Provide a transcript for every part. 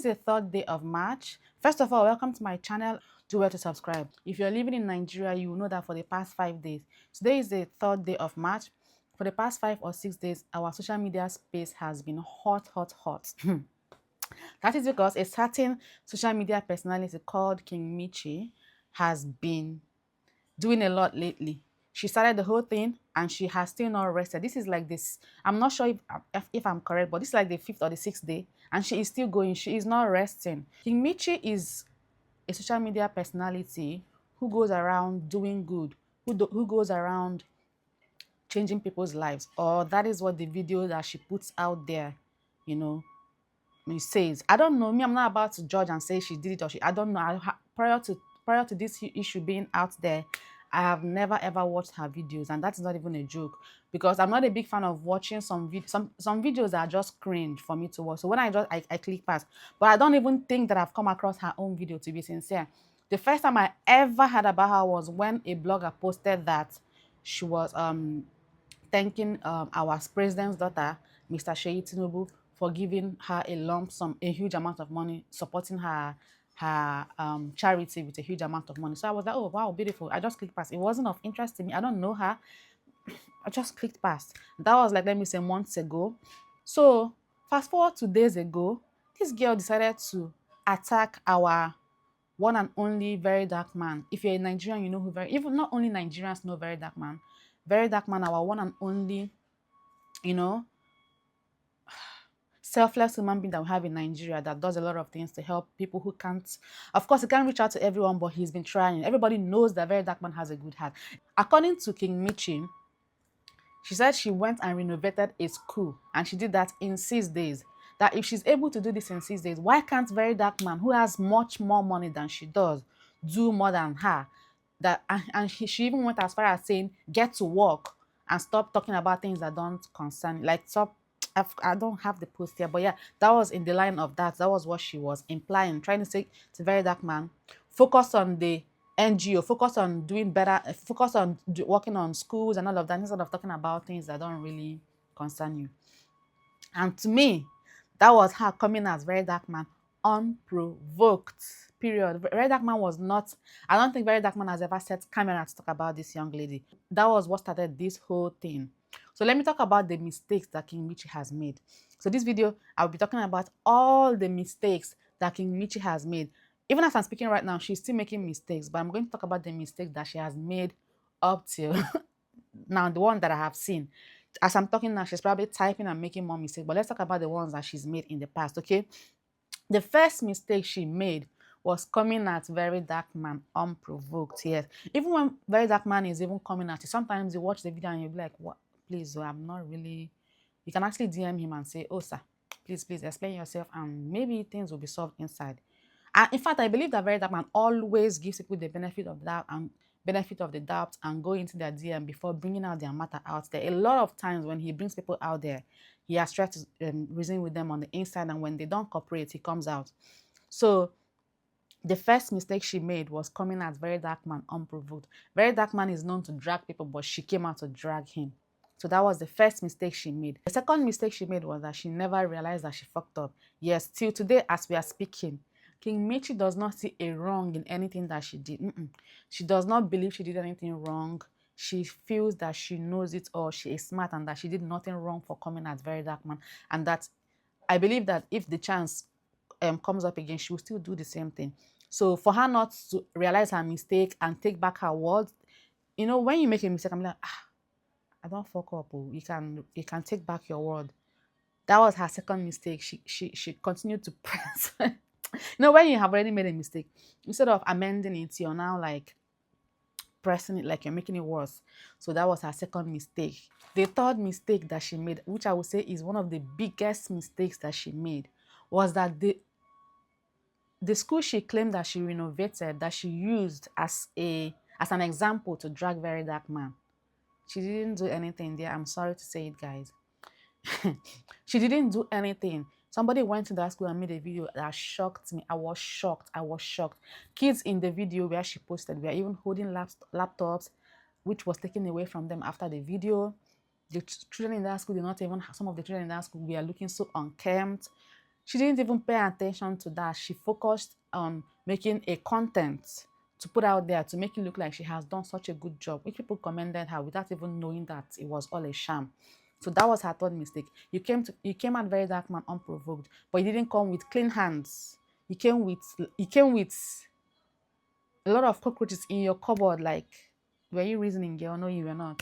the 3rd day of March. First of all, welcome to my channel. Do well to subscribe. If you're living in Nigeria, you will know that for the past 5 days. Today is the 3rd day of March. For the past 5 or 6 days, our social media space has been hot. That is because a certain social media personality called King Mitchy has been doing a lot lately. She started the whole thing and she has still not rested. This is like this. I'm not sure if I'm correct, but this is like the 5th or the 6th day and she is still going. She is not resting. King Mitchy is a social media personality who goes around doing good, who goes around changing people's lives, or that is what the video that she puts out there, you know, it says. I don't know. Me, I'm not about to judge and say she did it or I don't know. Prior to this issue being out there, I have never ever watched her videos, and that's not even a joke, because I'm not a big fan of watching some videos that are just cringe for me to watch. So when I click past, but I don't even think that I've come across her own video, to be sincere. The first time I ever heard about her was when a blogger posted that she was thanking our president's daughter, Mr. Sheyi Tinubu, for giving her a lump sum, a huge amount of money, supporting her charity with a huge amount of money. So I was like, oh wow, beautiful. I just clicked past. It wasn't of interest to me. I don't know her. I just clicked past. That was like, let me say, months ago. So fast forward to days ago, this girl decided to attack our one and only very dark man. If you're a Nigerian, you know who even not only Nigerians know very dark man. Very dark man, our one and only, you know, selfless human being that we have in Nigeria that does a lot of things to help people who can't. Of course, he can't reach out to everyone, but he's been trying. Everybody knows that very dark man has a good heart. According to King Mitchy, she said she went and renovated a school, and she did that in 6 days. That if she's able to do this in 6 days, why can't very dark man, who has much more money than she does, do more than her? She even went as far as saying, get to work and stop talking about things that don't concern, like stop. I don't have the post here, but yeah, that was in the line of that. That was what she was implying, trying to say to very dark man, focus on the NGO, focus on doing better, focus on working on schools and all of that, instead of talking about things that don't really concern you. And to me, that was her coming as very dark man unprovoked. Period. Very dark man was not. I don't think very dark man has ever set camera to talk about this young lady. That was what started this whole thing. So let me talk about the mistakes that King Mitchy has made. So this video, I'll be talking about all the mistakes that King Mitchy has made. Even as I'm speaking right now, she's still making mistakes, but I'm going to talk about the mistakes that she has made up till now, the one that I have seen. As I'm talking now, she's probably typing and making more mistakes, but let's talk about the ones that she's made in the past, okay? The first mistake she made was coming at very dark man unprovoked. Yes, even when very dark man is even coming at you, sometimes you watch the video and you'll be like, what? Please, I'm not really. You can actually DM him and say, oh sir, please explain yourself, and maybe things will be solved inside. And in fact, I believe that very dark man always gives people the benefit of that and benefit of the doubt and go into their DM before bringing out their matter out there. A lot of times when he brings people out there, he has tried to reason with them on the inside, and when they don't cooperate, he comes out. So the first mistake she made was coming at very dark man unprovoked. Very dark man is known to drag people, but she came out to drag him. So that was the first mistake she made. The second mistake she made was that she never realized that she fucked up. Yes, till today as we are speaking, King Mitchy does not see a wrong in anything that she did. She does not believe she did anything wrong. She feels that she knows it all. She is smart and that she did nothing wrong for coming at very dark man. And that I believe that if the chance comes up again, she will still do the same thing. So for her not to realize her mistake and take back her words, you know, when you make a mistake, I'm like, I don't fuck up. Oh. You can take back your word. That was her second mistake. She continued to press. You know, when you have already made a mistake, instead of amending it, you're now like pressing it, like you're making it worse. So that was her second mistake. The third mistake that she made, which I would say is one of the biggest mistakes that she made, was that the school she claimed that she renovated, that she used as an example to drag very dark man, she didn't do anything there. I'm sorry to say it, guys. She didn't do anything. Somebody went to that school and made a video that shocked me. I was shocked. Kids in the video where she posted were even holding laptops, which was taken away from them after the video. The children in that school did not even, some of the children in that school were looking so unkempt. She didn't even pay attention to that. She focused on making a content to put out there to make it look like she has done such a good job, which people commended her without even knowing that it was all a sham. So that was her third mistake. You came at very dark man unprovoked, but you didn't come with clean hands. You came with a lot of cockroaches in your cupboard. Like, were you reasoning, girl? No, you were not.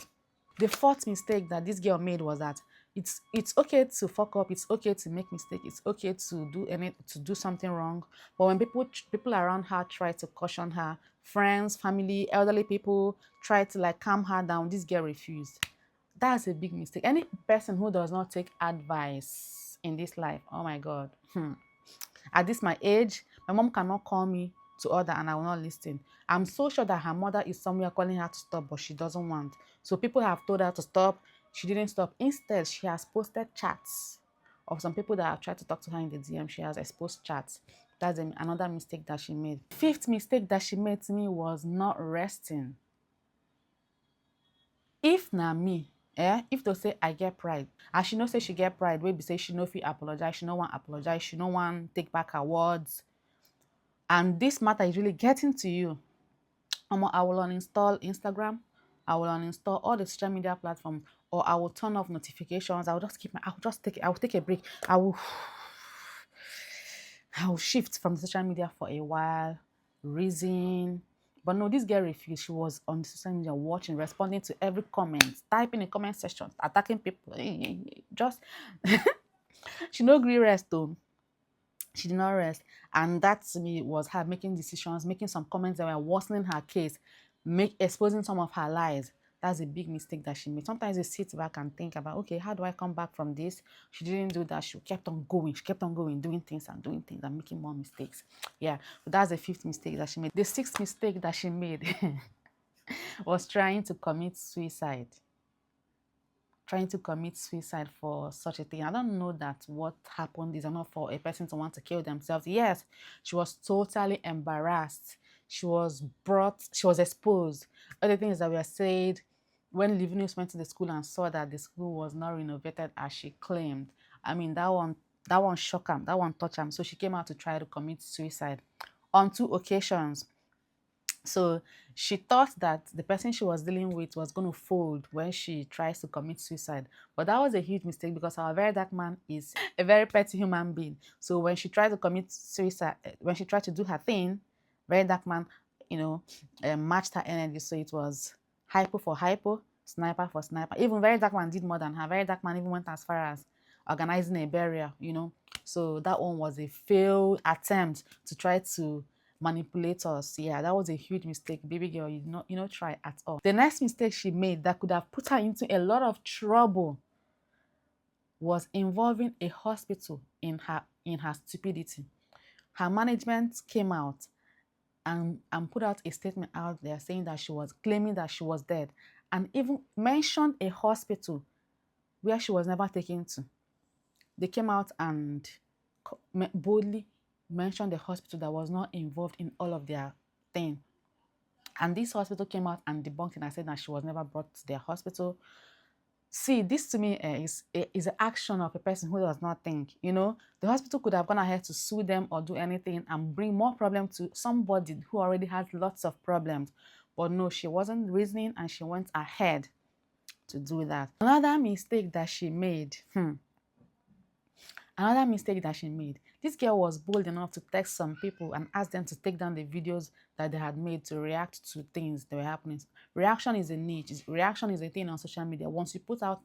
The fourth mistake that this girl made was that it's okay to fuck up, it's okay to make mistake, it's okay to do something wrong. But when people around her try to caution her, friends, family, elderly people try to like calm her down, this girl refused. That's a big mistake. Any person who does not take advice in this life, oh my god. At this my age, my mom cannot call me to order and I will not listen. I'm so sure that her mother is somewhere calling her to stop, but she doesn't want. So people have told her to stop. She didn't stop. Instead, she has posted chats of some people that have tried to talk to her in the DM. She has exposed chats. That's another mistake that she made. Fifth mistake that she made to me was not resting. If na me, if they say I get pride, and she no say she get pride, wey be say she no fit apologize, she no wan apologize, she no wan take back her words, and this matter is really getting to you, I will uninstall Instagram, I will uninstall all the social media platforms, or I will turn off notifications. I will just I will take a break. I will shift from the social media for a while, reason. But no, this girl refused. She was on the social media watching, responding to every comment, typing in comment section, attacking people. Just she no gree rest though. She did not rest. And that to me was her making decisions, making some comments that were worsening her case, exposing some of her lies. That's a big mistake that she made. Sometimes you sit back and think about, okay, how do I come back from this? She didn't do that. She kept on going. She kept on going, doing things and making more mistakes. Yeah, but that's the fifth mistake that she made. The sixth mistake that she made was trying to commit suicide. Trying to commit suicide for such a thing. I don't know that what happened is enough for a person to want to kill themselves. Yes, she was totally embarrassed. She was exposed. Other things that were said when Livinus went to the school and saw that the school was not renovated as she claimed. I mean, that one shocked her, that one touched her. So she came out to try to commit suicide on 2 occasions. So she thought that the person she was dealing with was going to fold when she tries to commit suicide. But that was a huge mistake because our very dark man is a very petty human being. So when she tried to commit suicide, when she tried to do her thing, very dark man, matched her energy. So it was hypo for hypo, sniper for sniper. Even very dark man did more than her. Very dark man even went as far as organizing a burial. So that one was a failed attempt to try to manipulate us. Yeah, that was a huge mistake, baby girl. You not try at all. The next mistake she made that could have put her into a lot of trouble was involving a hospital in her stupidity. Her management came out and put out a statement out there saying that she was claiming that she was dead, and even mentioned a hospital where she was never taken to. They came out and boldly mentioned the hospital that was not involved in all of their thing. And this hospital came out and debunked it and said that she was never brought to their hospital. See, this to me is an action of a person who does not think. The hospital could have gone ahead to sue them or do anything and bring more problem to somebody who already has lots of problems. But no, she wasn't reasoning and she went ahead to do that. Another mistake that she made. This girl was bold enough to text some people and ask them to take down the videos that they had made to react to things that were happening. Reaction is a niche. Reaction is a thing on social media. Once you put out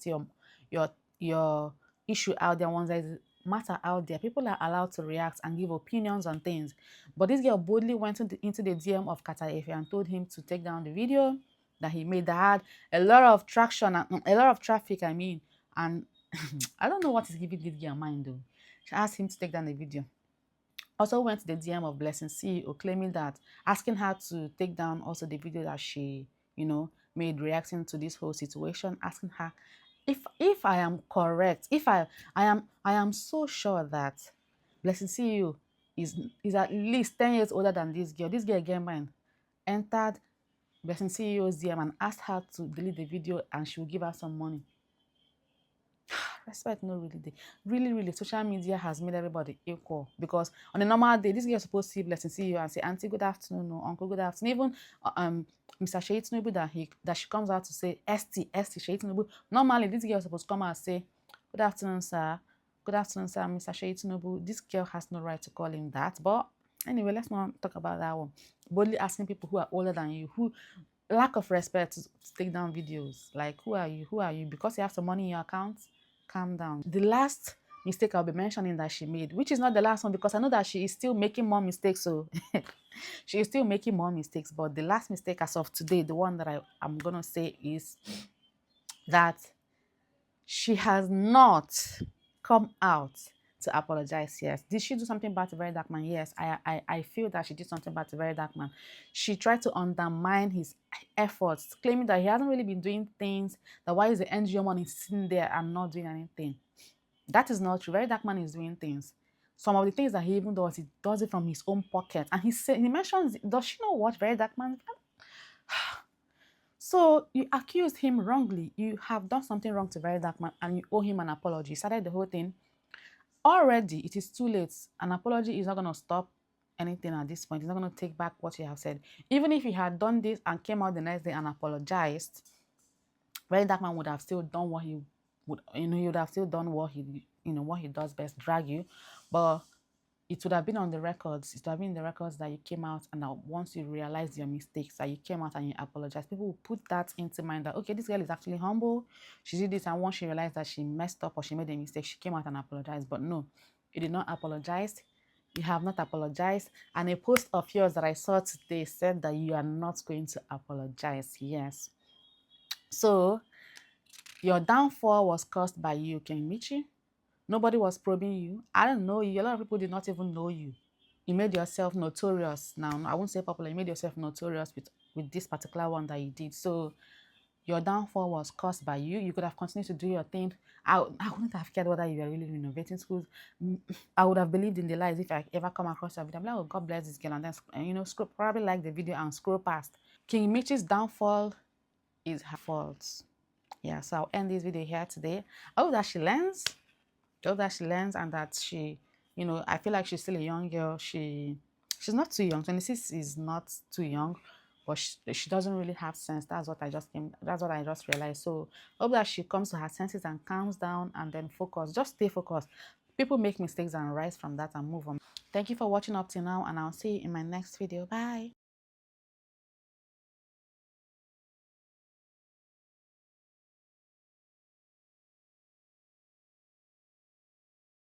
your issue out there, once there's matter out there, people are allowed to react and give opinions on things. But this girl boldly went into the DM of Kata Efe and told him to take down the video that he made that had a lot of traction and a lot of traffic, and I don't know what is giving this girl mind though. She asked him to take down the video. Also went to the DM of Blessing CEO, claiming that, asking her to take down also the video that she, made reacting to this whole situation, asking her if I am correct, if I am so sure that Blessing CEO is at least 10 years older than this girl. This girl again mind entered Blessing CEO's DM and asked her to delete the video and she will give her some money. respect no really dey. Really, social media has made everybody equal, because on a normal day, this girl supposed to see blessing, see you and say, auntie, good afternoon, or uncle, good afternoon. Even Mr. Sheyi Tinubu, that she comes out to say ST Sheyi Tinubu. Normally, this girl supposed to come out and say, good afternoon, sir. Good afternoon, sir, Mr. Sheyi Tinubu. This girl has no right to call him that. But anyway, let's not talk about that one. Boldly asking people who are older than you, who lack of respect to take down videos. Like, who are you? Who are you? Because you have some money in your account, calm down. The last mistake I'll be mentioning that she made, which is not the last one, because I know that she is still making more mistakes. So she is still making more mistakes. But the last mistake as of today, the one that I'm going to say is that she has not come out to apologize. Yes. Did she do something bad to Very Dark Man? Yes. I feel that she did something bad to Very Dark Man. She tried to undermine his efforts, claiming that he hasn't really been doing things, that why is the NGO money sitting there and not doing anything? That is not true. Very Dark Man is doing things. Some of the things that he even does, he does it from his own pocket. And he mentions, does she know what Very Dark Man? So you accused him wrongly. You have done something wrong to Very Dark Man and you owe him an apology. You started the whole thing. Already, it is too late. An apology is not going to stop anything at this point. It's not going to take back what you have said. Even if he had done this and came out the next day and apologized, Very Dark Man would have still done what he would, he would have still done what what he does best, drag you. But it would have been on the records. It would have been in the records that you came out, and that once you realized your mistakes, that you came out and you apologized. People will put that into mind that, okay, this girl is actually humble. She did this, and once she realized that she messed up or she made a mistake, she came out and apologized. But no, you did not apologize. You have not apologized. And a post of yours that I saw today said that you are not going to apologize. Yes. So your downfall was caused by you, King Mitchy. Nobody was probing you. I don't know you. A lot of people did not even know you. You made yourself notorious. Now, I won't say popular. You made yourself notorious with this particular one that you did. So your downfall was caused by you. You could have continued to do your thing. I wouldn't have cared whether you were really renovating schools. I would have believed in the lies if I ever come across your video. I'm like, oh, God bless this girl. And then, probably like the video and scroll past. King Mitch's downfall is her fault. Yeah, so I'll end this video here today. I hope that she learns. I hope that she learns and that she, I feel like she's still a young girl. She's not too young. 26 is not too young, but she doesn't really have sense. That's what I just realized. So hope that she comes to her senses and calms down and then focus. Just stay focused. People make mistakes and rise from that and move on. Thank you for watching up till now, and I'll see you in my next video. Bye.